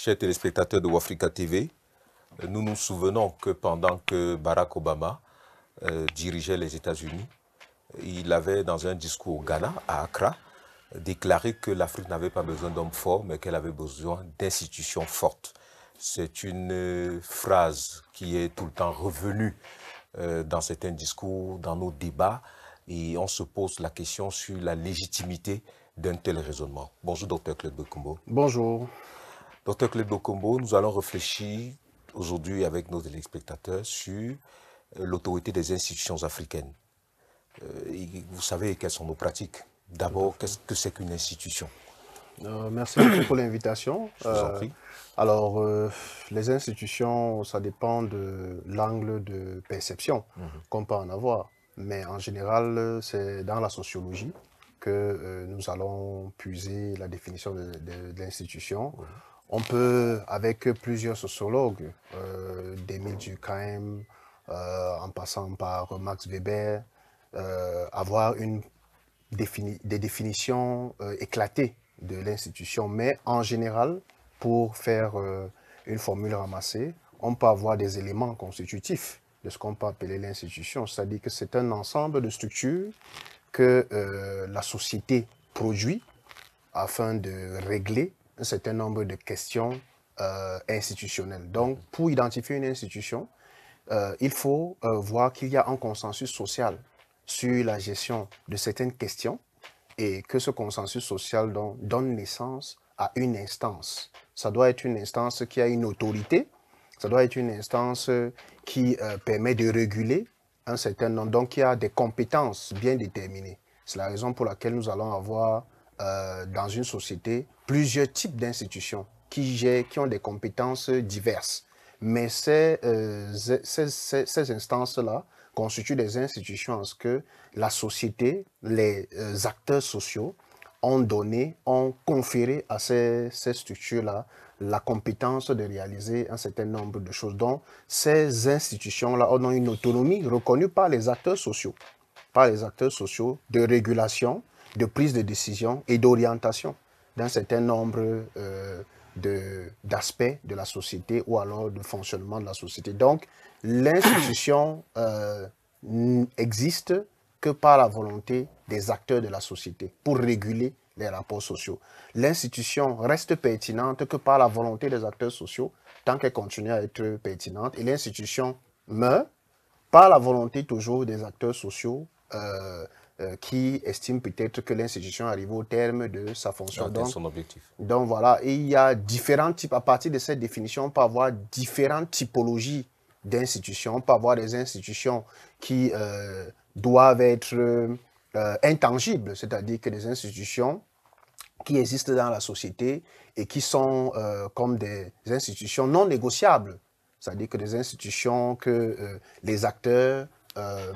Chers téléspectateurs de Wafrica TV, nous nous souvenons que pendant que Barack Obama dirigeait les États-Unis, il avait, dans un discours au Ghana, à Accra, déclaré que l'Afrique n'avait pas besoin d'hommes forts, mais qu'elle avait besoin d'institutions fortes. C'est une phrase qui est tout le temps revenue dans certains discours, dans nos débats, et on se pose la question sur la légitimité d'un tel raisonnement. Bonjour, Dr Claude Bekombo. Bonjour. Dr Claude Bekombo, nous allons réfléchir aujourd'hui avec nos téléspectateurs sur l'autorité des institutions africaines. Vous savez quelles sont nos pratiques. D'abord, qu'est-ce que c'est qu'une institution? Merci beaucoup pour l'invitation. Je vous en prie. Alors, les institutions, ça dépend de l'angle de perception qu'on peut en avoir. Mais en général, c'est dans la sociologie que nous allons puiser la définition de l'institution. On peut, avec plusieurs sociologues, d'Émile Durkheim, en passant par Max Weber, avoir des définitions éclatées de l'institution. Mais en général, pour faire une formule ramassée, on peut avoir des éléments constitutifs de ce qu'on peut appeler l'institution. C'est-à-dire que c'est un ensemble de structures que la société produit afin de régler un certain nombre de questions institutionnelles. Donc, pour identifier une institution, il faut voir qu'il y a un consensus social sur la gestion de certaines questions et que ce consensus social donne naissance à une instance. Ça doit être une instance qui a une autorité, ça doit être une instance qui permet de réguler un certain nombre, donc qui a des compétences bien déterminées. C'est la raison pour laquelle nous allons avoir dans une société plusieurs types d'institutions qui ont des compétences diverses. Mais ces instances-là constituent des institutions en ce que la société, les acteurs sociaux ont conféré à ces structures-là la compétence de réaliser un certain nombre de choses. Donc, ces institutions-là ont une autonomie reconnue par les acteurs sociaux, de régulation, de prise de décision et d'orientation d'un certain nombre d'aspects de la société ou alors de fonctionnement de la société. Donc, l'institution existe que par la volonté des acteurs de la société pour réguler les rapports sociaux. L'institution reste pertinente que par la volonté des acteurs sociaux tant qu'elle continue à être pertinente. Et l'institution meurt par la volonté toujours des acteurs sociaux qui estiment peut-être que l'institution arrive au terme de sa fonction. Atteint son objectif. Donc voilà, et il y a différents types, à partir de cette définition, on peut avoir différentes typologies d'institutions. On peut avoir des institutions qui doivent être intangibles, c'est-à-dire que des institutions qui existent dans la société et qui sont comme des institutions non négociables, c'est-à-dire que des institutions que les acteurs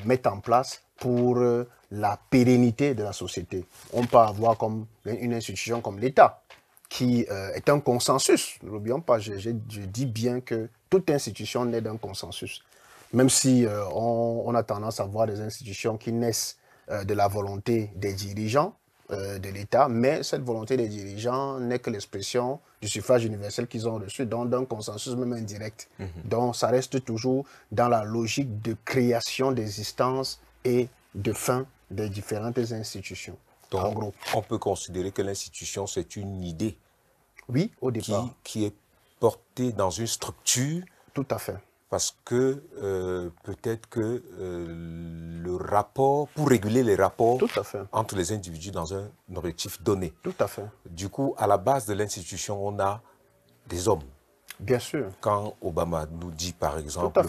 mettent en place pour la pérennité de la société. On peut avoir comme une institution comme l'État, qui est un consensus. N'oublions pas, je dis bien que toute institution naît d'un consensus. Même si on a tendance à voir des institutions qui naissent de la volonté des dirigeants de l'État, mais cette volonté des dirigeants n'est que l'expression du suffrage universel qu'ils ont reçu, donc d'un consensus même indirect. Donc ça reste toujours dans la logique de création d'existence et de fin des différentes institutions. Donc, en gros, on peut considérer que l'institution, c'est une idée. Oui, au départ. Qui est portée dans une structure. Tout à fait. Parce que peut-être que le rapport, pour réguler les rapports entre les individus dans un objectif donné. Tout à fait. Du coup, à la base de l'institution, on a des hommes. Bien sûr. Quand Obama nous dit, par exemple,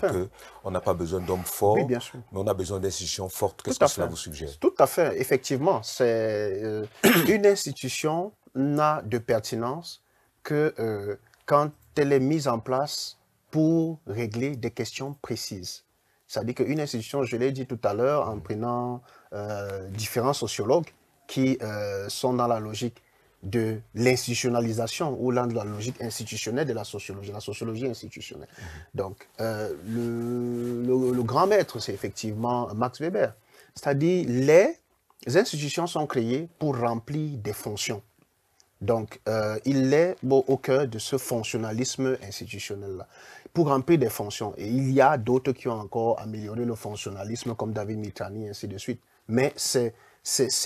qu'on n'a pas besoin d'hommes forts, oui, bien sûr, mais on a besoin d'institutions fortes, qu'est-ce que cela vous suggère? Tout à fait. Effectivement, c'est une institution n'a de pertinence que quand elle est mise en place pour régler des questions précises. C'est-à-dire qu'une institution, je l'ai dit tout à l'heure, en prenant différents sociologues qui sont dans la logique de l'institutionnalisation ou dans la logique institutionnelle de la sociologie institutionnelle. Donc, le grand maître, c'est effectivement Max Weber. C'est-à-dire, les institutions sont créées pour remplir des fonctions. Donc, il est au cœur de ce fonctionnalisme institutionnel-là, pour remplir des fonctions. Et il y a d'autres qui ont encore amélioré le fonctionnalisme, comme David Mitrani, et ainsi de suite. Mais c'est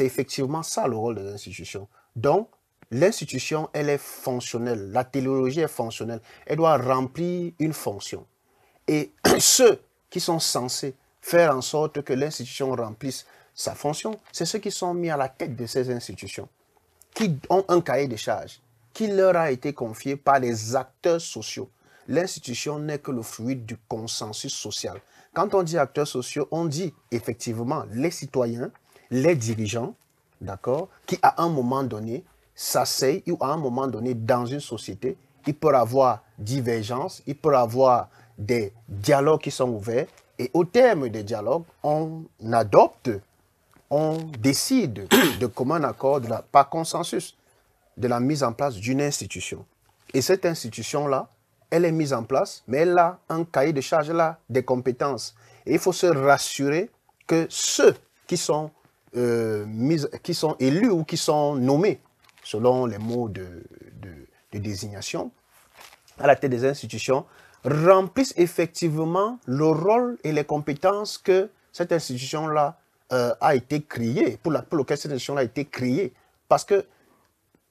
effectivement ça le rôle des institutions. Donc, l'institution, elle est fonctionnelle. La téléologie est fonctionnelle. Elle doit remplir une fonction. Et ceux qui sont censés faire en sorte que l'institution remplisse sa fonction, c'est ceux qui sont mis à la tête de ces institutions, qui ont un cahier de charges, qui leur a été confié par les acteurs sociaux. L'institution n'est que le fruit du consensus social. Quand on dit acteurs sociaux, on dit effectivement les citoyens, les dirigeants, d'accord, qui à un moment donné s'asseyent ou à un moment donné dans une société, il peut y avoir divergence, il peut y avoir des dialogues qui sont ouverts et au terme des dialogues, on adopte, on décide de commun accord, par consensus, de la mise en place d'une institution. Et cette institution-là, elle est mise en place, mais elle a un cahier de charges, elle a des compétences. Et il faut se rassurer que ceux qui sont élus ou qui sont nommés, selon les mots de désignation, à la tête des institutions, remplissent effectivement le rôle et les compétences que cette institution-là a été créée, pour lequel cette institution-là a été créée. Parce que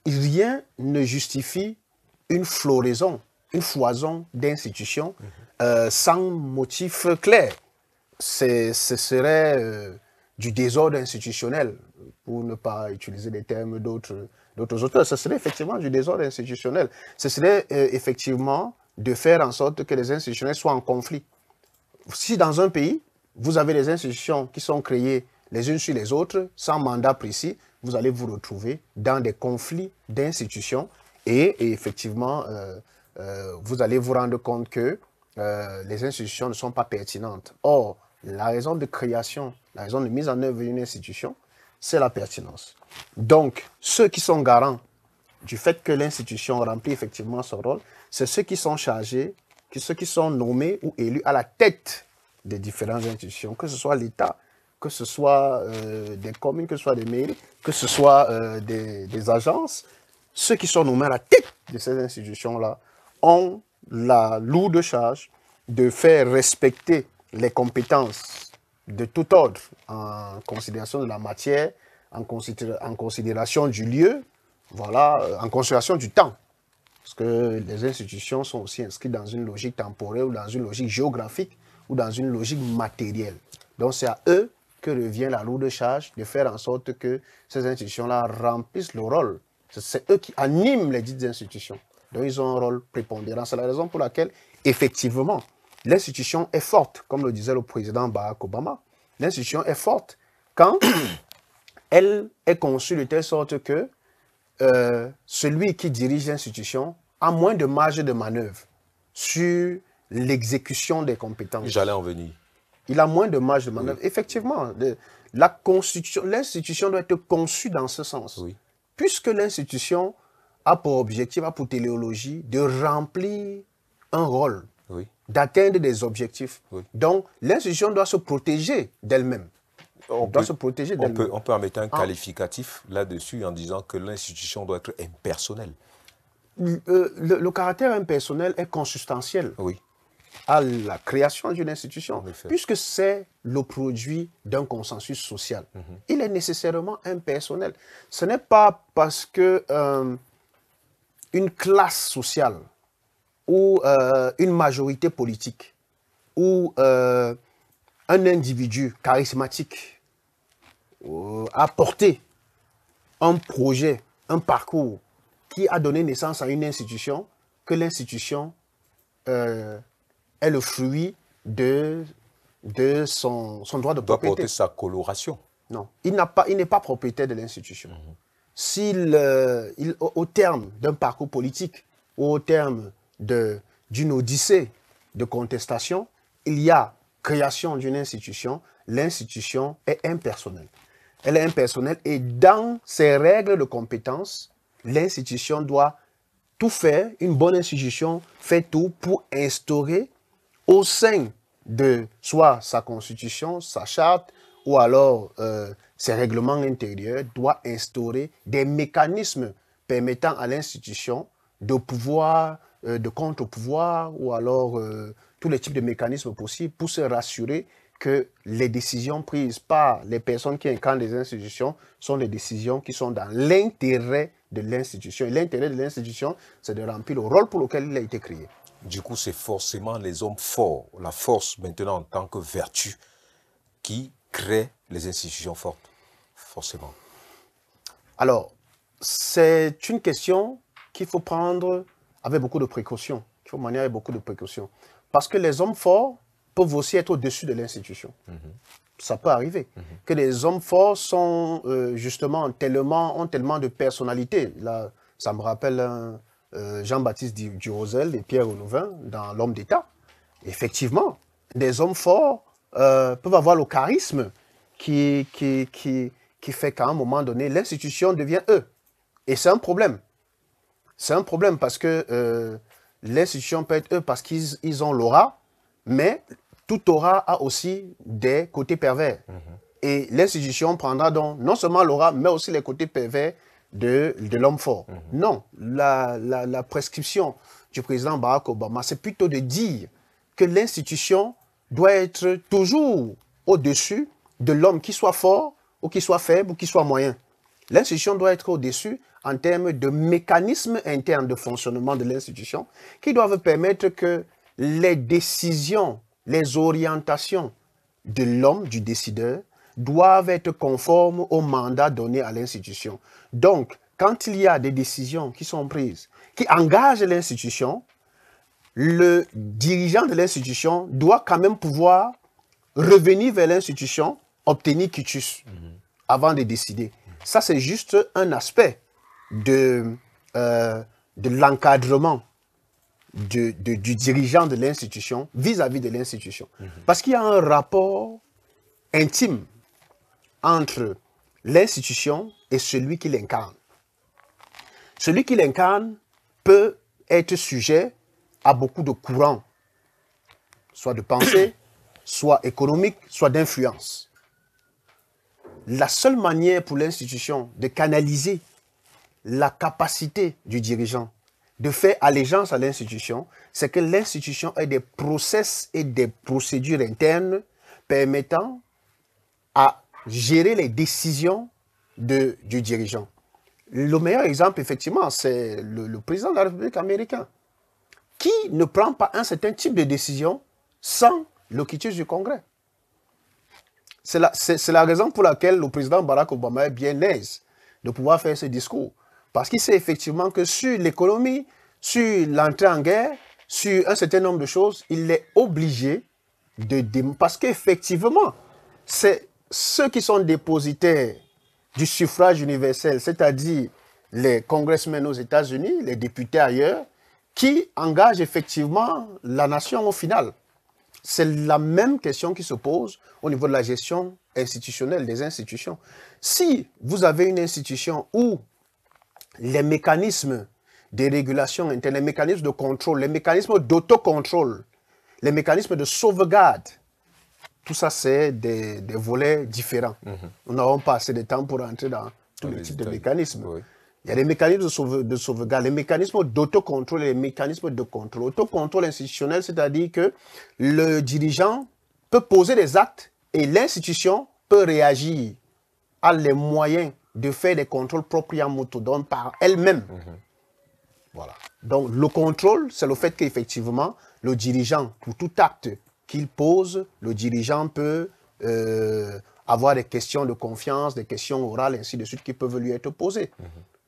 rien ne justifie une floraison, une foison d'institutions sans motif clair. Ce serait du désordre institutionnel, pour ne pas utiliser des termes d'autres auteurs. Ce serait effectivement du désordre institutionnel. Ce serait effectivement de faire en sorte que les institutions soient en conflit. Si dans un pays, vous avez des institutions qui sont créées les unes sur les autres, sans mandat précis, vous allez vous retrouver dans des conflits d'institutions et effectivement, vous allez vous rendre compte que les institutions ne sont pas pertinentes. Or, la raison de création, la raison de mise en œuvre d'une institution, c'est la pertinence. Donc, ceux qui sont garants du fait que l'institution remplit effectivement son rôle, c'est ceux qui sont chargés, ceux qui sont nommés ou élus à la tête des différentes institutions, que ce soit l'État, que ce soit des communes, que ce soit des mairies, que ce soit des agences. Ceux qui sont nommés à la tête de ces institutions-là ont la lourde charge de faire respecter les compétences de tout ordre en considération de la matière, en considération du lieu, voilà, en considération du temps. Parce que les institutions sont aussi inscrites dans une logique temporelle ou dans une logique géographique ou dans une logique matérielle. Donc c'est à eux que revient la lourde charge de faire en sorte que ces institutions-là remplissent le rôle. C'est eux qui animent les dites institutions. Donc ils ont un rôle prépondérant. C'est la raison pour laquelle, effectivement, l'institution est forte, comme le disait le président Barack Obama. L'institution est forte quand elle est conçue de telle sorte que celui qui dirige l'institution a moins de marge de manœuvre sur l'exécution des compétences. J'allais en venir. Il a moins de marge de manœuvre. Oui. Effectivement, l'institution doit être conçue dans ce sens. Oui. Puisque l'institution a pour objectif, a pour téléologie de remplir un rôle, oui, d'atteindre des objectifs. Oui. Donc, l'institution doit se protéger d'elle-même. On peut en mettre un qualificatif là-dessus en disant que l'institution doit être impersonnelle. Le caractère impersonnel est consubstantiel, oui, à la création d'une institution, puisque c'est le produit d'un consensus social. Il est nécessairement impersonnel. Ce n'est pas parce que une classe sociale ou une majorité politique ou un individu charismatique a porté un projet, un parcours qui a donné naissance à une institution, que l'institution est le fruit de son droit de propriété. Doit porter sa coloration. Non, il n'est pas propriétaire de l'institution. Au terme d'un parcours politique ou au terme d'une odyssée de contestation, il y a création d'une institution, l'institution est impersonnelle. Elle est impersonnelle et dans ses règles de compétence, l'institution doit tout faire, une bonne institution fait tout pour instaurer au sein de soit sa constitution, sa charte, ou alors ses règlements intérieurs, doit instaurer des mécanismes permettant à l'institution de pouvoir, de contre-pouvoir ou alors tous les types de mécanismes possibles pour se rassurer que les décisions prises par les personnes qui incarnent les institutions sont des décisions qui sont dans l'intérêt de l'institution. Et l'intérêt de l'institution, c'est de remplir le rôle pour lequel il a été créé. Du coup, c'est forcément les hommes forts, la force maintenant en tant que vertu, qui créent les institutions fortes, forcément. Alors, c'est une question qu'il faut prendre avec beaucoup de précautions, qu'il faut manier avec beaucoup de précautions. Parce que les hommes forts peuvent aussi être au-dessus de l'institution. Ça peut arriver. Que les hommes forts sont justement ont tellement de personnalité. Là, ça me rappelle Jean-Baptiste Durosel et Pierre Renouvin dans L'Homme d'État. Effectivement, des hommes forts peuvent avoir le charisme qui fait qu'à un moment donné, l'institution devient eux. Et c'est un problème. C'est un problème parce que l'institution peut être eux parce qu'ils ont l'aura, mais tout aura a aussi des côtés pervers. Et l'institution prendra donc non seulement l'aura, mais aussi les côtés pervers de l'homme fort. Non, la prescription du président Barack Obama, c'est plutôt de dire que l'institution doit être toujours au-dessus de l'homme, qui soit fort, ou qui soit faible, ou qui soit moyen. L'institution doit être au-dessus en termes de mécanismes internes de fonctionnement de l'institution qui doivent permettre que les décisions, les orientations de l'homme, du décideur, doivent être conformes au mandat donné à l'institution. Donc, quand il y a des décisions qui sont prises, qui engagent l'institution, le dirigeant de l'institution doit quand même pouvoir revenir vers l'institution, obtenir quitus avant de décider. Ça, c'est juste un aspect de l'encadrement du dirigeant de l'institution vis-à-vis de l'institution. Parce qu'il y a un rapport intime entre l'institution et celui qui l'incarne. Celui qui l'incarne peut être sujet à beaucoup de courants, soit de pensée, soit économique, soit d'influence. La seule manière pour l'institution de canaliser la capacité du dirigeant de faire allégeance à l'institution, c'est que l'institution ait des process et des procédures internes permettant à gérer les décisions du dirigeant. Le meilleur exemple, effectivement, c'est le président de la République américaine, qui ne prend pas un certain type de décision sans le quitus du Congrès. C'est la raison pour laquelle le président Barack Obama est bien aise de pouvoir faire ce discours. Parce qu'il sait effectivement que sur l'économie, sur l'entrée en guerre, sur un certain nombre de choses, il est obligé parce qu'effectivement, c'est ceux qui sont dépositaires du suffrage universel, c'est-à-dire les congressmen aux États-Unis, les députés ailleurs, qui engagent effectivement la nation au final. C'est la même question qui se pose au niveau de la gestion institutionnelle des institutions. Si vous avez une institution où les mécanismes de régulation interne, les mécanismes de contrôle, les mécanismes d'autocontrôle, les mécanismes de sauvegarde, tout ça, c'est des volets différents. Nous n'avons pas assez de temps pour entrer dans tous les types de mécanismes. Oui. Il y a des mécanismes de sauvegarde, les mécanismes d'autocontrôle et les mécanismes de contrôle. Autocontrôle institutionnel, c'est-à-dire que le dirigeant peut poser des actes et l'institution peut réagir, a les moyens de faire des contrôles proprement moto par elle-même. Voilà. Donc, le contrôle, c'est le fait qu'effectivement, le dirigeant, pour tout acte qu'il pose, le dirigeant peut avoir des questions de confiance, des questions orales, ainsi de suite, qui peuvent lui être posées.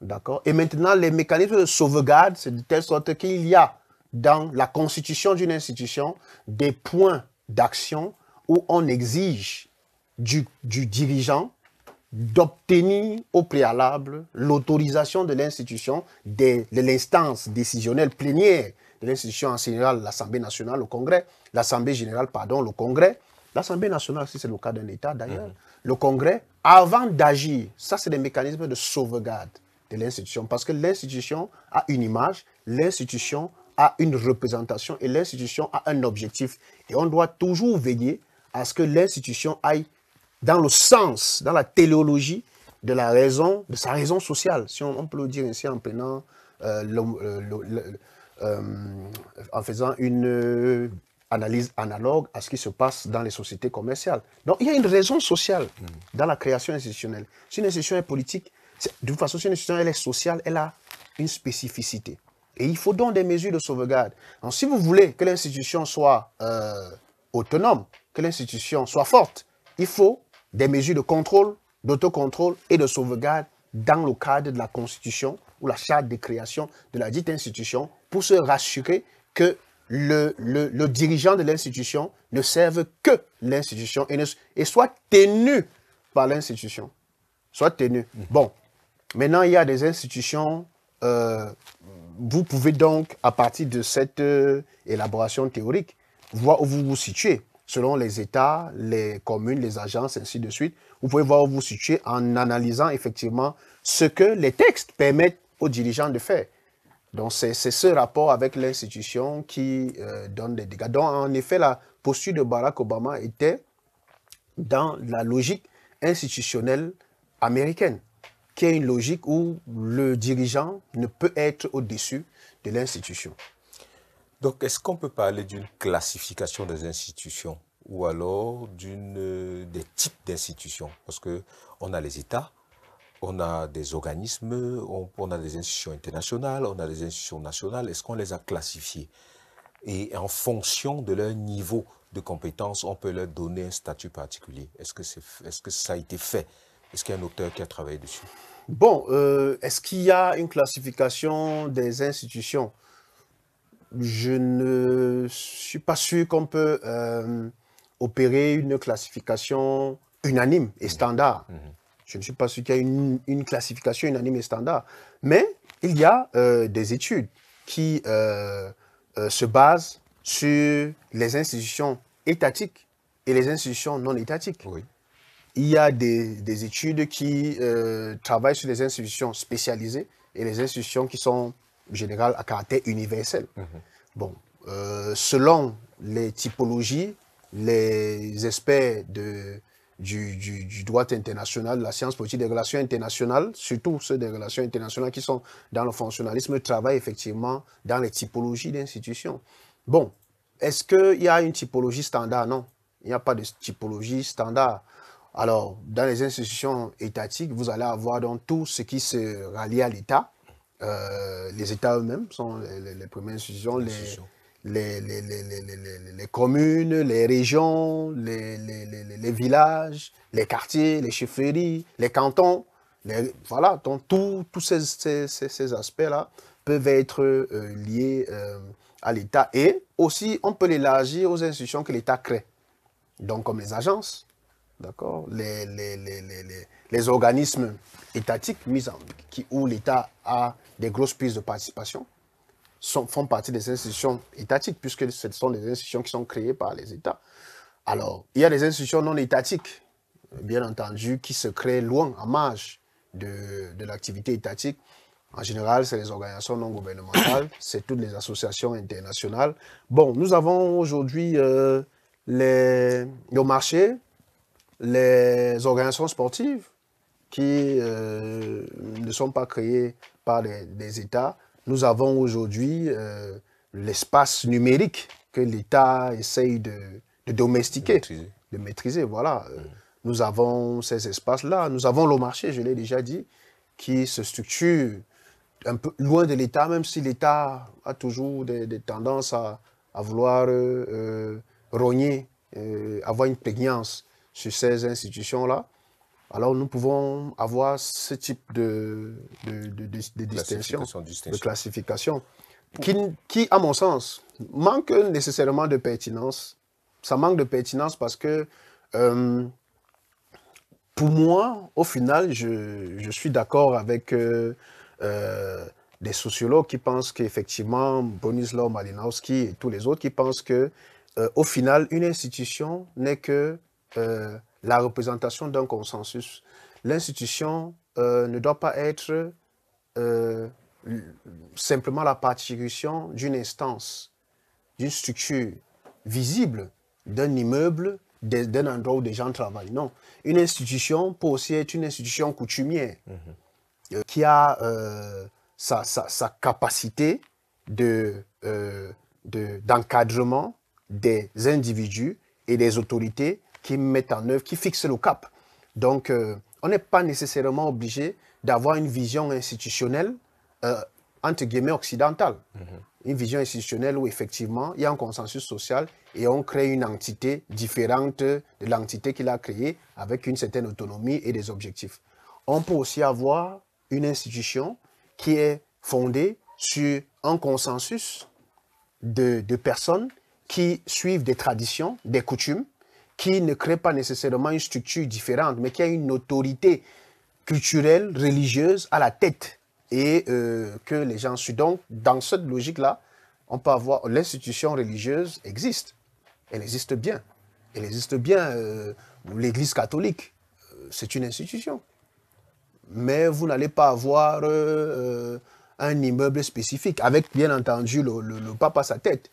D'accord. Et maintenant, les mécanismes de sauvegarde, c'est de telle sorte qu'il y a dans la constitution d'une institution des points d'action où on exige du dirigeant d'obtenir au préalable l'autorisation de l'institution, de l'instance décisionnelle plénière de l'institution en général, l'Assemblée nationale, le Congrès, l'Assemblée générale, pardon, le Congrès, l'Assemblée nationale, si c'est le cas d'un État d'ailleurs, le Congrès, avant d'agir, ça c'est des mécanismes de sauvegarde de l'institution, parce que l'institution a une image, l'institution a une représentation et l'institution a un objectif. Et on doit toujours veiller à ce que l'institution aille dans le sens, dans la téléologie de sa raison sociale, si on peut le dire ainsi en prenant, en faisant une analyse analogue à ce qui se passe dans les sociétés commerciales. Donc, il y a une raison sociale dans la création institutionnelle. Si une institution est politique, de toute façon, si une institution elle est sociale, elle a une spécificité. Et il faut donc des mesures de sauvegarde. Donc, si vous voulez que l'institution soit autonome, que l'institution soit forte, il faut des mesures de contrôle, d'autocontrôle et de sauvegarde dans le cadre de la Constitution ou la charte de création de la dite institution pour se rassurer que le dirigeant de l'institution ne serve que l'institution et soit tenu par l'institution. Soit tenu. Bon, maintenant il y a des institutions, vous pouvez donc, à partir de cette élaboration théorique, voir où vous vous situez, selon les États, les communes, les agences, ainsi de suite. Vous pouvez voir où vous vous situez en analysant effectivement ce que les textes permettent aux dirigeants de faire. Donc, c'est ce rapport avec l'institution qui donne des dégâts. Donc, en effet, la posture de Barack Obama était dans la logique institutionnelle américaine, qui est une logique où le dirigeant ne peut être au-dessus de l'institution. Donc, est-ce qu'on peut parler d'une classification des institutions ou alors des types d'institutions? Parce qu'on a les États, on a des organismes, on a des institutions internationales, on a des institutions nationales. Est-ce qu'on les a classifiées? Et en fonction de leur niveau de compétence, on peut leur donner un statut particulier. Est-ce que ça a été fait? Est-ce qu'il y a un auteur qui a travaillé dessus? Bon, est-ce qu'il y a une classification des institutions? Je ne suis pas sûr qu'on peut opérer une classification unanime et standard. Je ne suis pas sûr qu'il y ait une classification unanime et standard. Mais il y a des études qui se basent sur les institutions étatiques et les institutions non étatiques. Oui. Il y a des études qui travaillent sur les institutions spécialisées et les institutions qui sont en général à caractère universel. Bon, selon les typologies, les experts du droit international, de la science politique des relations internationales, surtout ceux des relations internationales qui sont dans le fonctionnalisme, travaillent effectivement dans les typologies d'institutions. Bon, est-ce qu'il y a une typologie standard? Non, il n'y a pas de typologie standard. Alors, dans les institutions étatiques, vous allez avoir donc tout ce qui se rallie à l'État. Les États eux-mêmes sont les premières institutions, les communes, les régions, les villages, les quartiers, les chefferies, les cantons. Voilà, donc tous ces aspects-là peuvent être liés à l'État. Et aussi, on peut l'élargir aux institutions que l'État crée. Donc, comme les agences, d'accord, les organismes étatiques où l'État a des grosses prises de participation font partie des institutions étatiques, puisque ce sont des institutions qui sont créées par les États. Alors, il y a des institutions non étatiques, bien entendu, qui se créent loin, en marge de l'activité étatique. En général, c'est les organisations non gouvernementales, c'est toutes les associations internationales. Bon, nous avons aujourd'hui le marché, les organisations sportives qui ne sont pas créées par des États. Nous avons aujourd'hui l'espace numérique que l'État essaye de domestiquer, de maîtriser. Voilà. Nous avons ces espaces-là. Nous avons le marché, je l'ai déjà dit, qui se structure un peu loin de l'État, même si l'État a toujours des tendances à vouloir rogner, avoir une prégnance sur ces institutions-là. Alors nous pouvons avoir ce type de distinction, de classification, qui, à mon sens, manque nécessairement de pertinence. Ça manque de pertinence parce que, pour moi, au final, je suis d'accord avec des sociologues qui pensent qu'effectivement, Bronislaw Malinowski et tous les autres qui pensent que, au final, une institution n'est que la représentation d'un consensus. L'institution ne doit pas être simplement la partition d'une instance, d'une structure visible, d'un immeuble d'un endroit où des gens travaillent. Non. Une institution peut aussi être une institution coutumière qui a sa capacité d'encadrement des individus et des autorités qui mettent en œuvre, qui fixent le cap. Donc, on n'est pas nécessairement obligé d'avoir une vision institutionnelle, entre guillemets, occidentale. Une vision institutionnelle où, effectivement, il y a un consensus social et on crée une entité différente de l'entité qu'il a créée avec une certaine autonomie et des objectifs. On peut aussi avoir une institution qui est fondée sur un consensus de personnes qui suivent des traditions, des coutumes, qui ne créent pas nécessairement une structure différente, mais qui a une autorité culturelle, religieuse à la tête et que les gens suivent. Donc, dans cette logique-là, on peut avoir l'institution religieuse existe. Elle existe bien. Elle existe bien. L'Église catholique, c'est une institution. Mais vous n'allez pas avoir un immeuble spécifique, avec bien entendu le pape à sa tête.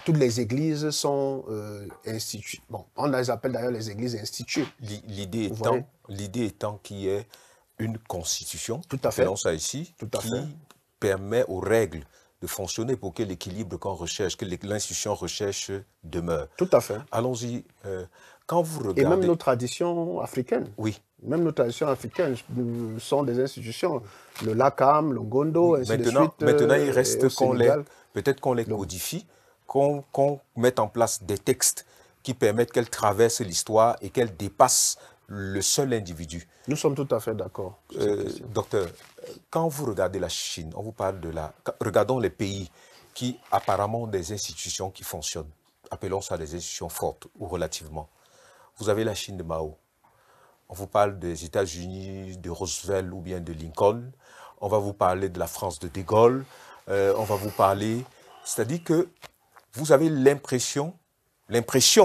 Toutes les églises sont instituées. Bon, on les appelle d'ailleurs les églises instituées. L'idée étant qu'il y ait une constitution, tout à fait, ça ici, qui permet aux règles de fonctionner pour que l'équilibre qu'on recherche, que l'institution recherche demeure. Tout à fait. Allons-y. Quand vous regardez... Et même nos traditions africaines. Oui. Même nos traditions africaines sont des institutions. Le Lakam, le Gondo, ainsi de suite. Maintenant, il reste qu'on peut-être qu'on les codifie, qu'on mette en place des textes qui permettent qu'elles traversent l'histoire et qu'elles dépassent le seul individu. Nous sommes tout à fait d'accord. Docteur, quand vous regardez la Chine, on vous parle de la... Regardons les pays qui apparemment ont des institutions qui fonctionnent. Appelons ça des institutions fortes ou relativement. Vous avez la Chine de Mao. On vous parle des États-Unis, de Roosevelt ou bien de Lincoln. On va vous parler de la France de De Gaulle. On va vous parler... C'est-à-dire que vous avez l'impression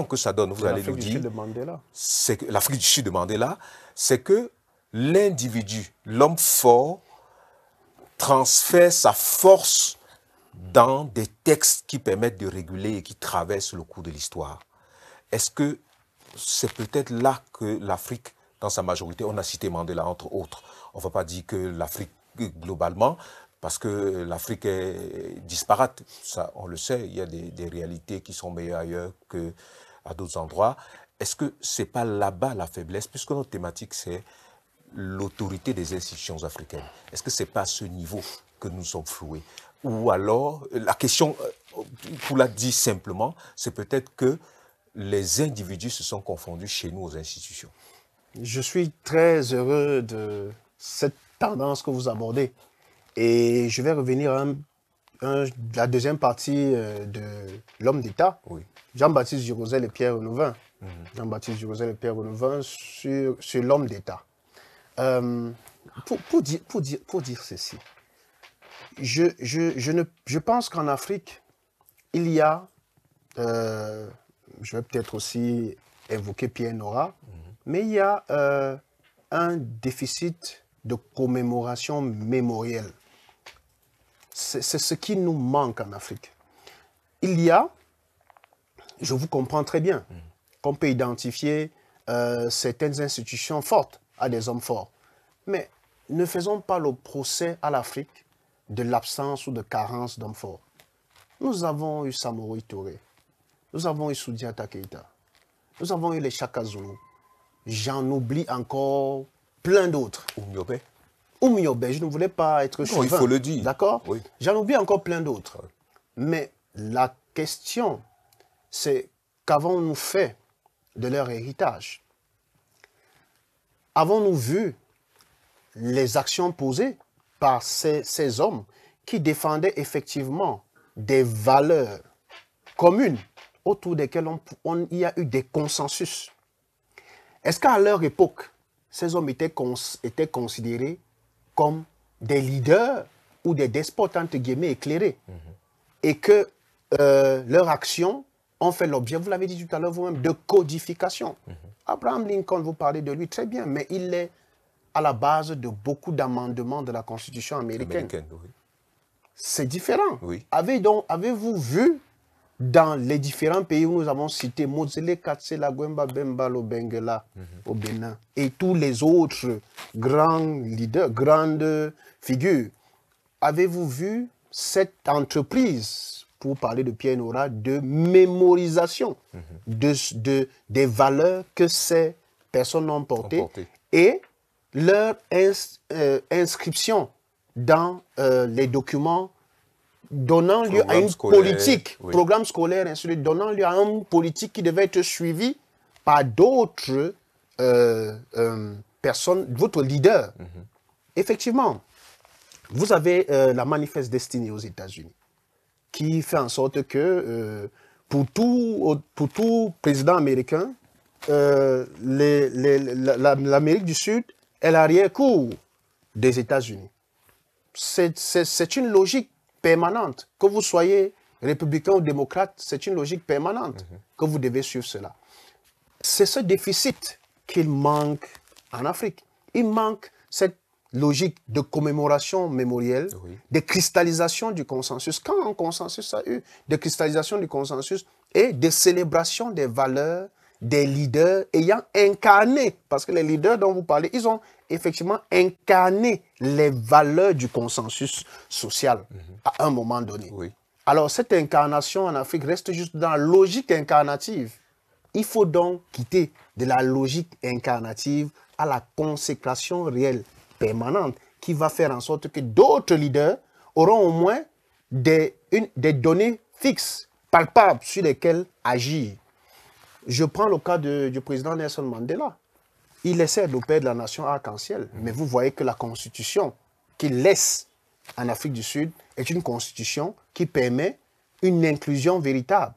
que ça donne, vous allez nous dire... L'Afrique du Sud de Mandela, c'est que l'individu, l'homme fort, transfère sa force dans des textes qui permettent de réguler et qui traversent le cours de l'histoire. Est-ce que c'est peut-être là que l'Afrique, dans sa majorité, on a cité Mandela entre autres, on ne va pas dire que l'Afrique globalement, parce que l'Afrique est disparate, ça on le sait, il y a des réalités qui sont meilleures ailleurs qu'à d'autres endroits. Est-ce que ce n'est pas là-bas la faiblesse, puisque notre thématique c'est l'autorité des institutions africaines? Est-ce que ce n'est pas à ce niveau que nous sommes floués? Ou alors, la question, pour la dire simplement, c'est peut-être que les individus se sont confondus chez nous aux institutions. Je suis très heureux de cette tendance que vous abordez. Et je vais revenir à la deuxième partie de l'homme d'État, oui. Jean-Baptiste Girozet et Pierre Renouvin. Jean-Baptiste Girozet et Pierre Renouvin sur l'homme d'État. Pour dire ceci, je pense qu'en Afrique, il y a, je vais peut-être aussi évoquer Pierre Nora, mais il y a un déficit de commémoration mémorielle. C'est ce qui nous manque en Afrique. Il y a, je vous comprends très bien, qu'on peut identifier certaines institutions fortes à des hommes forts. Mais ne faisons pas le procès à l'Afrique de l'absence ou de carence d'hommes forts. Nous avons eu Samori Touré, nous avons eu Soudiata Keïta, nous avons eu les Shaka Zulu. J'en oublie encore plein d'autres. Oumyobé, je ne voulais pas être chauvin. Il faut le dire. D'accord? Oui. J'en oublie encore plein d'autres. Mais la question, c'est qu'avons-nous fait de leur héritage? Avons-nous vu les actions posées par ces hommes qui défendaient effectivement des valeurs communes autour desquelles il y a eu des consensus? Est-ce qu'à leur époque, ces hommes étaient considérés comme des leaders ou des despotes, entre guillemets, éclairés, et que leurs actions ont fait l'objet, vous l'avez dit tout à l'heure vous-même, de codification. Abraham Lincoln, vous parlez de lui très bien, mais il est à la base de beaucoup d'amendements de la Constitution américaine. Oui. C'est différent. Oui. Avez-vous vu dans les différents pays où nous avons cité Mozele, Katsela, Gwemba, Bembalo, Bengela au Bénin et tous les autres grands leaders, grandes figures, avez-vous vu cette entreprise, pour parler de Pierre Nora, de mémorisation des valeurs que ces personnes ont portées et leur inscription dans les documents donnant lieu à une politique, programme scolaire, ainsi de suite, donnant lieu à une politique qui devait être suivie par d'autres personnes, votre leader. Effectivement, vous avez la Manifeste Destinée aux États-Unis, qui fait en sorte que pour tout président américain, l'Amérique du Sud est l'arrière-cour des États-Unis. C'est une logique permanente. Que vous soyez républicain ou démocrate, c'est une logique permanente que vous devez suivre cela. C'est ce déficit qu'il manque en Afrique. Il manque cette logique de commémoration mémorielle, de cristallisation du consensus. Quand un consensus a eu, de cristallisation du consensus et de célébration des valeurs des leaders ayant incarné, parce que les leaders dont vous parlez, ils ont effectivement incarné les valeurs du consensus social à un moment donné. Alors cette incarnation en Afrique reste juste dans la logique incarnative. Il faut donc quitter de la logique incarnative à la consécration réelle, permanente, qui va faire en sorte que d'autres leaders auront au moins des données fixes, palpables, sur lesquelles agir. Je prends le cas du président Nelson Mandela. Il essaie d'opérer de la nation arc-en-ciel, mais vous voyez que la constitution qu'il laisse en Afrique du Sud est une constitution qui permet une inclusion véritable.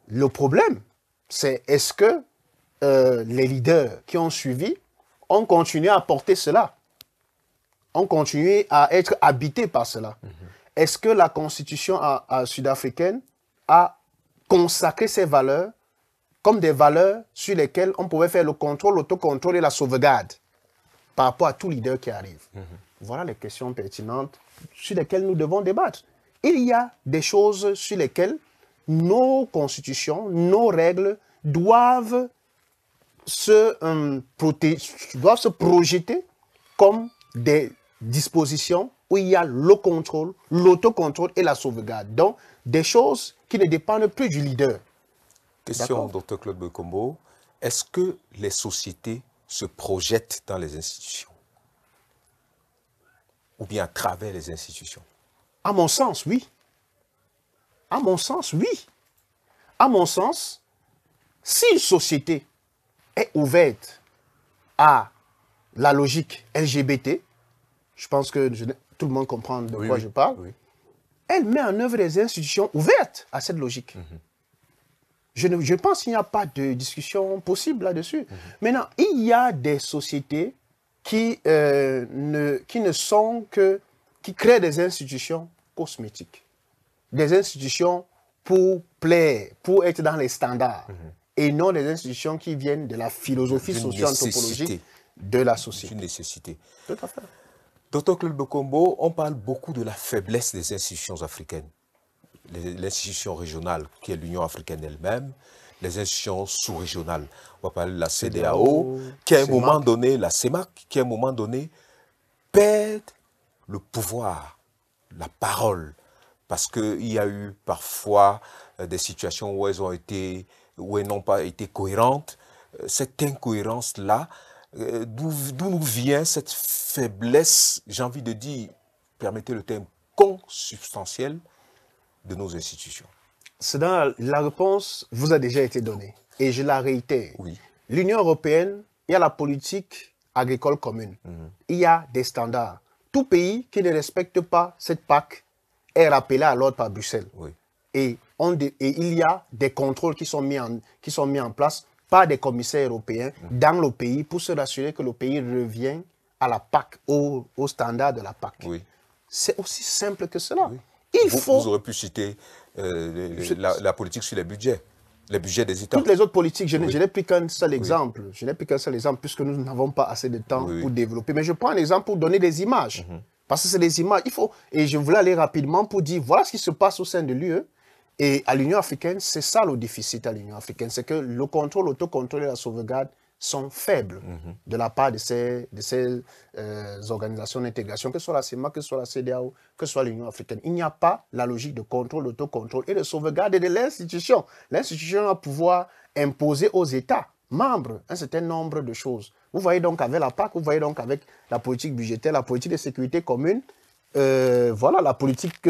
Le problème, c'est est-ce que les leaders qui ont suivi ont continué à porter cela, ont continué à être habités par cela. Est-ce que la constitution sud-africaine a consacré ces valeurs comme des valeurs sur lesquelles on pouvait faire le contrôle, l'autocontrôle et la sauvegarde par rapport à tout leader qui arrive? Voilà les questions pertinentes sur lesquelles nous devons débattre. Il y a des choses sur lesquelles nos constitutions, nos règles doivent se projeter comme des dispositions où il y a le contrôle, l'autocontrôle et la sauvegarde. Donc, des choses qui ne dépendent plus du leader. Question, Dr Claude Bekombo. Est-ce que les sociétés se projettent dans les institutions? Ou bien à travers les institutions? À mon sens, oui. À mon sens, oui. À mon sens, si une société est ouverte à la logique LGBT, je pense que tout le monde comprend de quoi je parle, elle met en œuvre des institutions ouvertes à cette logique. Je pense qu'il n'y a pas de discussion possible là-dessus. Maintenant, il y a des sociétés qui créent des institutions cosmétiques, des institutions pour plaire, pour être dans les standards, et non des institutions qui viennent de la philosophie socio-anthropologique de la société. Une nécessité. Tout à fait. Dr Claude Bekombo, on parle beaucoup de la faiblesse des institutions africaines. L'institution régionale, qui est l'Union africaine elle-même, les institutions sous-régionales. On va parler de la CEDEAO, qui à un moment donné, la CEMAC, qui à un moment donné, perd le pouvoir, la parole, parce qu'il y a eu parfois des situations où elles n'ont pas été cohérentes. Cette incohérence-là, d'où nous vient cette faiblesse, j'ai envie de dire, permettez le terme, consubstantielle de nos institutions? La réponse vous a déjà été donnée, et je la réitère. L'Union européenne, il y a la politique agricole commune, il y a des standards. Tout pays qui ne respecte pas cette PAC est rappelé à l'ordre par Bruxelles. Et il y a des contrôles qui sont mis en place par des commissaires européens dans le pays pour se rassurer que le pays revient à la PAC, au standard de la PAC. C'est aussi simple que cela. Vous aurez pu citer la politique sur les budgets des États. Toutes les autres politiques, je n'ai pris qu'un seul exemple. Je n'ai pris qu'un seul exemple puisque nous n'avons pas assez de temps pour développer. Mais je prends un exemple pour donner des images. Parce que c'est des images. Et je voulais aller rapidement pour dire, voilà ce qui se passe au sein de l'UE. Et à l'Union africaine, c'est ça le déficit à l'Union africaine, c'est que le contrôle, l'autocontrôle et la sauvegarde sont faibles de la part de ces organisations d'intégration, que ce soit la CEMAC, que ce soit la CEDEAO, que ce soit l'Union africaine. Il n'y a pas la logique de contrôle, d'autocontrôle et de sauvegarde de l'institution. L'institution va pouvoir imposer aux États membres un certain nombre de choses. Vous voyez donc avec la PAC, vous voyez donc avec la politique budgétaire, la politique de sécurité commune, voilà, la politique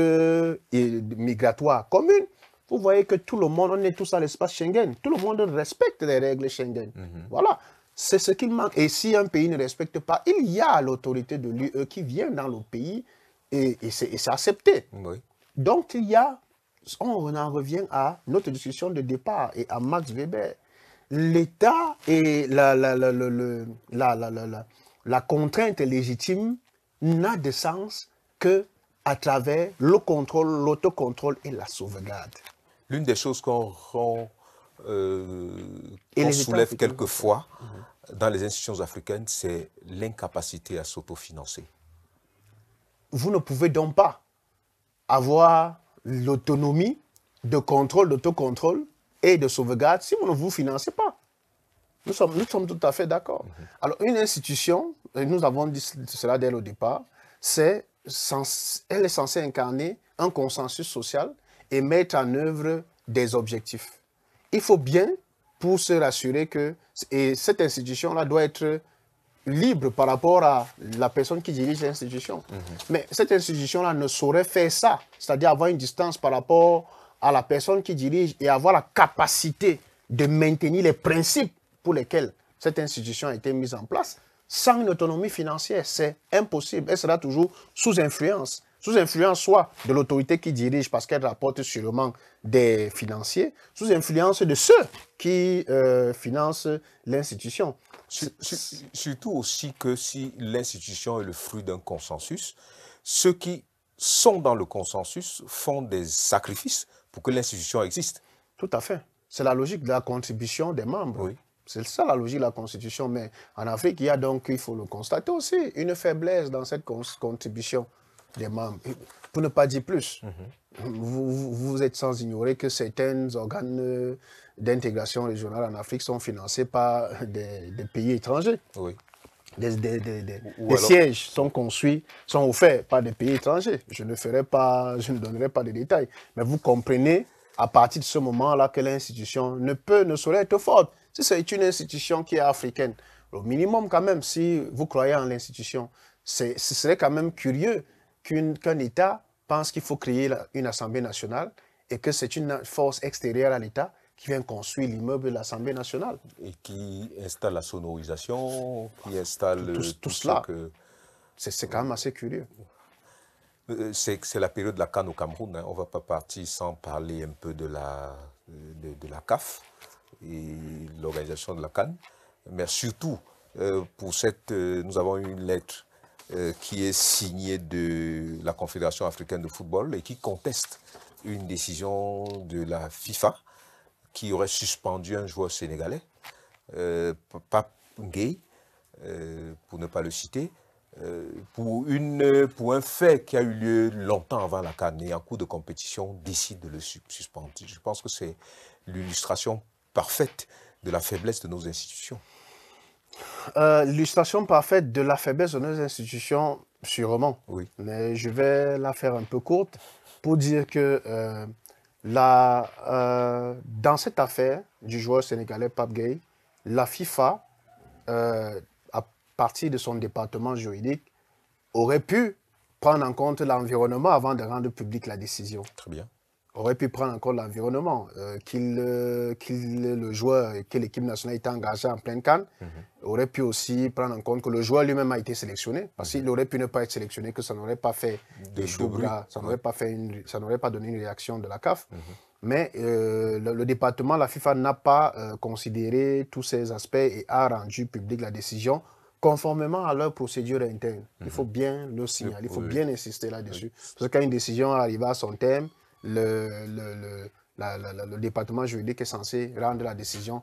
migratoire commune. Vous voyez que tout le monde, on est tous à l'espace Schengen. Tout le monde respecte les règles Schengen. Voilà, c'est ce qu'il manque. Et si un pays ne respecte pas, il y a l'autorité de l'UE qui vient dans le pays et c'est accepté. Oui. Donc, il y a, on en revient à notre discussion de départ et à Max Weber. L'État et la contrainte légitime n'a de sens que à travers le contrôle, l'autocontrôle et la sauvegarde. L'une des choses qu'on soulève quelquefois dans les institutions africaines, c'est l'incapacité à s'autofinancer. Vous ne pouvez donc pas avoir l'autonomie de contrôle, d'autocontrôle et de sauvegarde si vous ne vous financez pas. Nous sommes tout à fait d'accord. Alors, une institution, et nous avons dit cela dès le départ, elle est censée incarner un consensus social et mettre en œuvre des objectifs. Il faut bien, pour se rassurer que cette institution-là doit être libre par rapport à la personne qui dirige l'institution. Mais cette institution-là ne saurait faire ça, c'est-à-dire avoir une distance par rapport à la personne qui dirige et avoir la capacité de maintenir les principes pour lesquels cette institution a été mise en place. Sans une autonomie financière, c'est impossible. Elle sera toujours sous influence. Sous influence soit de l'autorité qui dirige parce qu'elle rapporte sûrement des financiers, sous influence de ceux qui financent l'institution. Surtout aussi que si l'institution est le fruit d'un consensus, ceux qui sont dans le consensus font des sacrifices pour que l'institution existe. Tout à fait. C'est la logique de la contribution des membres. Oui. C'est ça la logique de la Constitution. Mais en Afrique, il y a donc, il faut le constater aussi, une faiblesse dans cette contribution des membres. Pour ne pas dire plus, vous êtes sans ignorer que certains organes d'intégration régionale en Afrique sont financés par des pays étrangers. Oui. Des sièges sont construits, sont offerts par des pays étrangers. Je ne donnerai pas de détails. Mais vous comprenez à partir de ce moment-là que l'institution ne saurait être forte. Si c'est une institution qui est africaine, au minimum quand même, si vous croyez en l'institution, ce serait quand même curieux qu'un État pense qu'il faut créer une Assemblée nationale et que c'est une force extérieure à l'État qui vient construire l'immeuble de l'Assemblée nationale. Et qui installe la sonorisation, qui installe tout cela. C'est quand même assez curieux. C'est la période de la CAN au Cameroun. On ne va pas partir sans parler un peu de la CAF et l'organisation de la CAN. Mais surtout, nous avons une lettre qui est signée de la Confédération africaine de football et qui conteste une décision de la FIFA qui aurait suspendu un joueur sénégalais, Pape Gueye, pour ne pas le citer, pour un fait qui a eu lieu longtemps avant la CAN et en cours de compétition décide de le suspendre. Je pense que c'est l'illustration parfaite de la faiblesse de nos institutions. L'illustration parfaite de la faiblesse de nos institutions, sûrement. Oui. Mais je vais la faire un peu courte pour dire que dans cette affaire du joueur sénégalais Pape Gueye, la FIFA, à partir de son département juridique, aurait pu prendre en compte l'environnement avant de rendre publique la décision. Très bien. Aurait pu prendre en compte l'environnement, le joueur et que l'équipe nationale était engagée en pleine CAN, aurait pu aussi prendre en compte que le joueur lui-même a été sélectionné, parce qu'il aurait pu ne pas être sélectionné, que ça n'aurait pas fait des troubles, ça n'aurait pas donné une réaction de la CAF. Mais le département, la FIFA n'a pas considéré tous ces aspects et a rendu publique la décision conformément à leur procédure interne. Il faut bien le signaler, il faut bien insister là-dessus. Parce que quand une décision arrive à son terme, le département juridique est censé rendre la décision,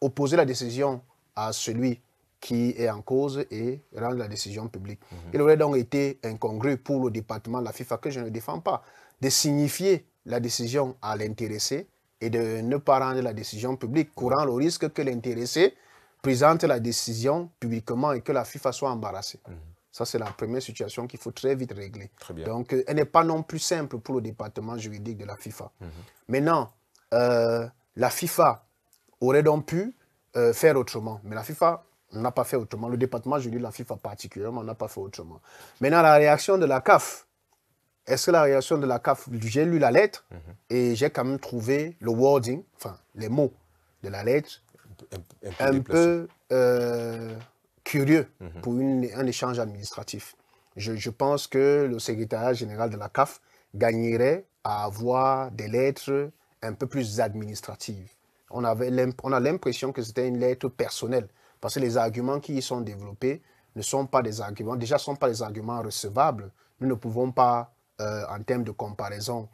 opposer la décision à celui qui est en cause et rendre la décision publique. Il aurait donc été incongru pour le département de la FIFA, que je ne défends pas, de signifier la décision à l'intéressé et de ne pas rendre la décision publique, courant le risque que l'intéressé présente la décision publiquement et que la FIFA soit embarrassée. Ça, c'est la première situation qu'il faut très vite régler. Très bien. Donc, elle n'est pas non plus simple pour le département juridique de la FIFA. Maintenant, la FIFA aurait donc pu faire autrement. Mais la FIFA n'a pas fait autrement. Le département juridique de la FIFA particulièrement n'a pas fait autrement. Maintenant, la réaction de la CAF. Est-ce que la réaction de la CAF, j'ai lu la lettre et j'ai quand même trouvé le wording, enfin les mots de la lettre, un peu curieux pour un échange administratif. Je pense que le secrétariat général de la CAF gagnerait à avoir des lettres un peu plus administratives. On a l'impression que c'était une lettre personnelle, parce que les arguments qui y sont développés ne sont pas des arguments, déjà ne sont pas des arguments recevables. Nous ne pouvons pas, en termes de comparaison,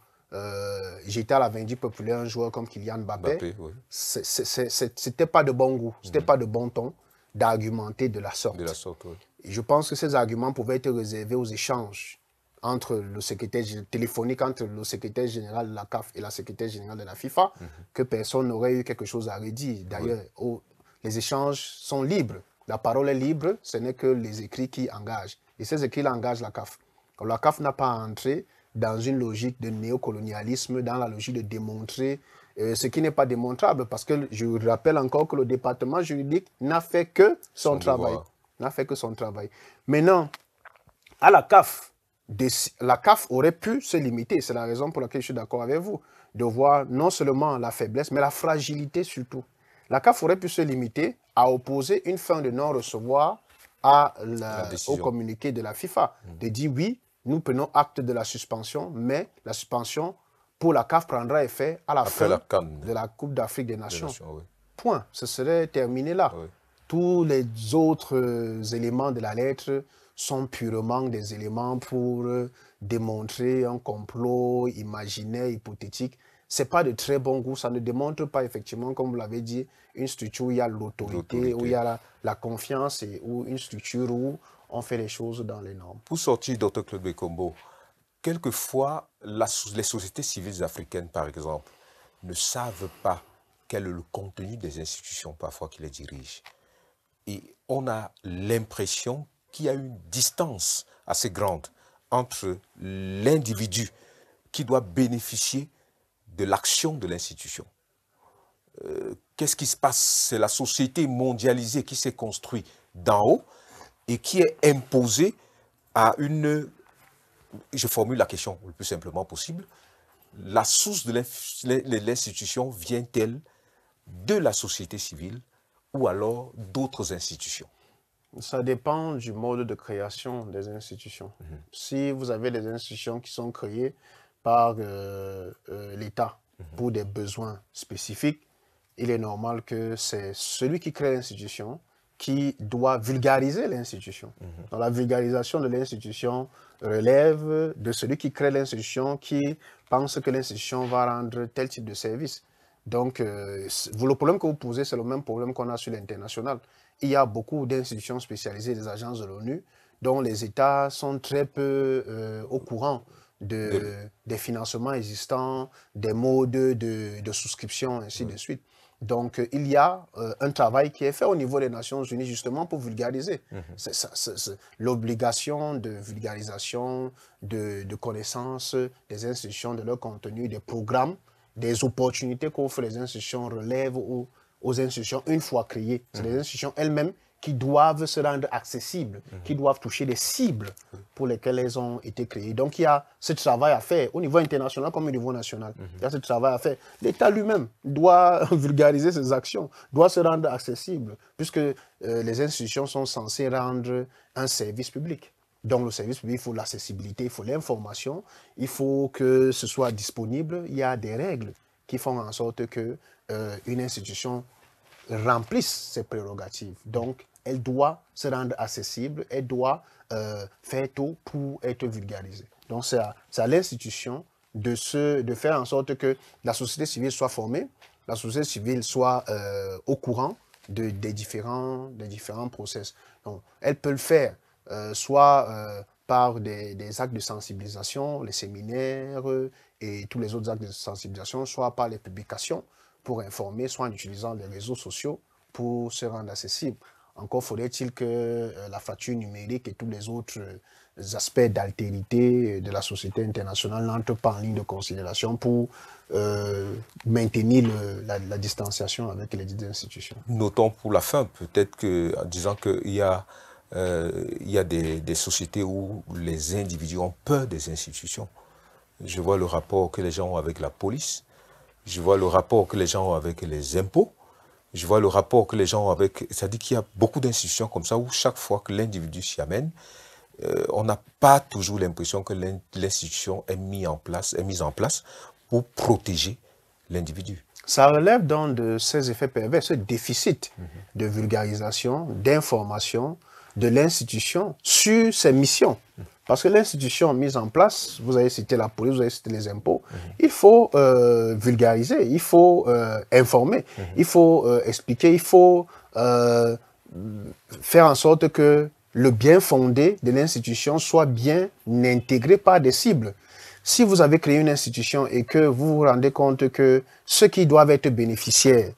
jeter à la vindicte populaire un joueur comme Kylian Mbappé. Oui. C'était pas de bon goût, c'était pas de bon ton d'argumenter de la sorte. Oui. Et je pense que ces arguments pouvaient être réservés aux échanges entre le secrétaire téléphonique entre le secrétaire général de la CAF et la secrétaire générale de la FIFA, que personne n'aurait eu quelque chose à redire. D'ailleurs, les échanges sont libres. La parole est libre, ce n'est que les écrits qui engagent. Et ces écrits engagent la CAF. Alors, la CAF n'a pas entré dans une logique de néocolonialisme, dans la logique de démontrer ce qui n'est pas démontrable, parce que je rappelle encore que le département juridique n'a fait que son travail. N'a fait que son travail. Maintenant, à la CAF aurait pu se limiter, c'est la raison pour laquelle je suis d'accord avec vous, de voir non seulement la faiblesse, mais la fragilité surtout. La CAF aurait pu se limiter à opposer une fin de non-recevoir au communiqué de la FIFA, de dire oui, nous prenons acte de la suspension, mais la suspension pour la CAF prendra effet à la fin de la Coupe d'Afrique des Nations. Point. Ce serait terminé là. Oui. Tous les autres éléments de la lettre sont purement des éléments pour démontrer un complot imaginaire, hypothétique. Ce n'est pas de très bon goût. Ça ne démontre pas effectivement, comme vous l'avez dit, une structure où il y a l'autorité, où il y a la confiance, et où une structure où on fait les choses dans les normes. Pour sortir, Dr Claude Bekombo, quelquefois, les sociétés civiles africaines, par exemple, ne savent pas quel est le contenu des institutions parfois qui les dirigent. Et on a l'impression qu'il y a une distance assez grande entre l'individu qui doit bénéficier de l'action de l'institution. Qu'est-ce qui se passe? C'est la société mondialisée qui s'est construite d'en haut et qui est imposée à une... Je formule la question le plus simplement possible. La source de l'institution vient-elle de la société civile ou alors d'autres institutions? Ça dépend du mode de création des institutions. Si vous avez des institutions qui sont créées par l'État pour des besoins spécifiques, il est normal que c'est celui qui crée l'institution qui doit vulgariser l'institution. Donc la vulgarisation de l'institution relève de celui qui crée l'institution, qui pense que l'institution va rendre tel type de service. Donc, le problème que vous posez, c'est le même problème qu'on a sur l'international. Il y a beaucoup d'institutions spécialisées, des agences de l'ONU, dont les États sont très peu au courant des financements existants, des modes de souscription, ainsi de suite. Donc, il y a un travail qui est fait au niveau des Nations Unies, justement, pour vulgariser. L'obligation de vulgarisation, de connaissance des institutions, de leur contenu, des programmes, des opportunités qu'offrent les institutions relèvent aux institutions une fois créées. C'est les institutions elles-mêmes qui doivent se rendre accessibles, qui doivent toucher des cibles pour lesquelles elles ont été créées. Donc il y a ce travail à faire au niveau international comme au niveau national. Il y a ce travail à faire. L'État lui-même doit vulgariser ses actions, doit se rendre accessible, puisque les institutions sont censées rendre un service public. Donc le service public, il faut l'accessibilité, il faut l'information, il faut que ce soit disponible. Il y a des règles qui font en sorte que une institution remplisse ses prérogatives. Donc, elle doit se rendre accessible, elle doit faire tout pour être vulgarisée. Donc, c'est à l'institution de faire en sorte que la société civile soit formée, la société civile soit au courant des différents process. Donc, elle peut le faire soit par des actes de sensibilisation, les séminaires et tous les autres actes de sensibilisation, soit par les publications pour informer, soit en utilisant les réseaux sociaux pour se rendre accessible. Encore faudrait-il que la fracture numérique et tous les autres aspects d'altérité de la société internationale n'entrent pas en ligne de considération pour maintenir la distanciation avec les dites institutions. Notons pour la fin, peut-être que, en disant qu'il y a, des sociétés où les individus ont peur des institutions. Je vois le rapport que les gens ont avec la police, je vois le rapport que les gens ont avec les impôts, je vois le rapport que les gens ont avec... C'est-à-dire qu'il y a beaucoup d'institutions comme ça où chaque fois que l'individu s'y amène, on n'a pas toujours l'impression que l'institution est mise en place pour protéger l'individu. Ça relève donc de ces effets pervers, ce déficit de vulgarisation, d'information de l'institution sur ses missions. Parce que l'institution mise en place, vous avez cité la police, vous avez cité les impôts, il faut vulgariser, il faut informer, il faut expliquer, il faut faire en sorte que le bien fondé de l'institution soit bien intégré par des cibles. Si vous avez créé une institution et que vous vous rendez compte que ceux qui doivent être bénéficiaires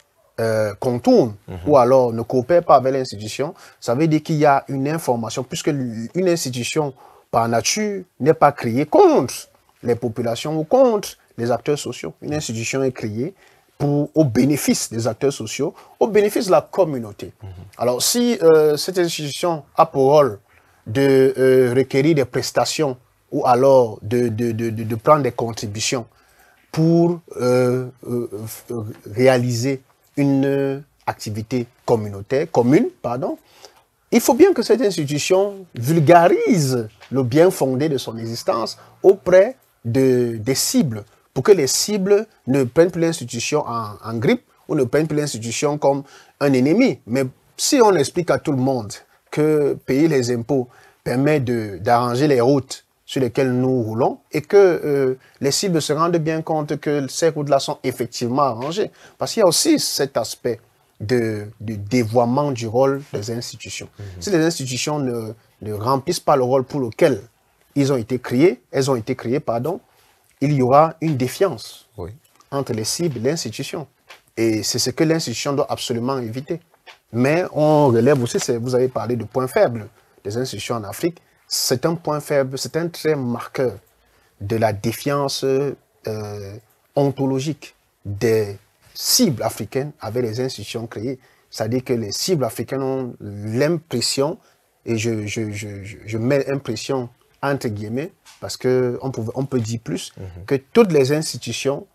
contournent ou alors ne coopèrent pas avec l'institution, ça veut dire qu'il y a une information, puisque une institution par nature n'est pas créée contre les populations ou contre les acteurs sociaux. Une institution est créée au bénéfice des acteurs sociaux, au bénéfice de la communauté. Alors si cette institution a pour rôle de requérir des prestations ou alors de prendre des contributions pour réaliser une activité commune, il faut bien que cette institution vulgarise le bien fondé de son existence auprès des cibles, pour que les cibles ne prennent plus l'institution en grippe ou ne prennent plus l'institution comme un ennemi. Mais si on explique à tout le monde que payer les impôts permet d'arranger les routes sur lesquelles nous roulons et que les cibles se rendent bien compte que ces routes-là sont effectivement arrangées. Parce qu'il y a aussi cet aspect de dévoiement du rôle des institutions. Si les institutions ne remplissent pas le rôle pour lequel elles ont été créées, il y aura une défiance entre les cibles et l'institution. Et c'est ce que l'institution doit absolument éviter. Mais on relève aussi, vous avez parlé de points faibles des institutions en Afrique. C'est un point faible, c'est un trait marqueur de la défiance ontologique des cibles africaines avec les institutions créées. C'est-à-dire que les cibles africaines ont l'impression, et je mets impression entre guillemets, parce qu'on peut dire plus, que toutes les institutions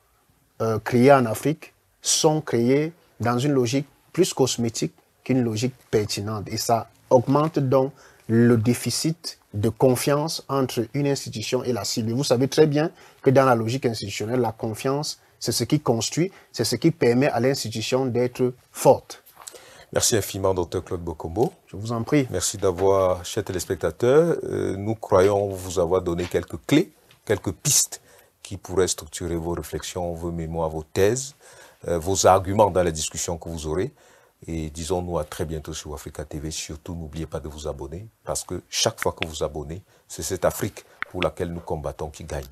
créées en Afrique sont créées dans une logique plus cosmétique qu'une logique pertinente. Et ça augmente donc le déficit de confiance entre une institution et la cible. Et vous savez très bien que dans la logique institutionnelle, la confiance, c'est ce qui construit, c'est ce qui permet à l'institution d'être forte. Merci infiniment, Dr Claude Bokombo. Je vous en prie. Merci d'avoir, chers téléspectateurs, nous croyons vous avoir donné quelques clés, quelques pistes qui pourraient structurer vos réflexions, vos mémoires, vos thèses, vos arguments dans les discussions que vous aurez. Et disons-nous à très bientôt sur Africa TV. Surtout, n'oubliez pas de vous abonner, parce que chaque fois que vous abonnez, c'est cette Afrique pour laquelle nous combattons qui gagne.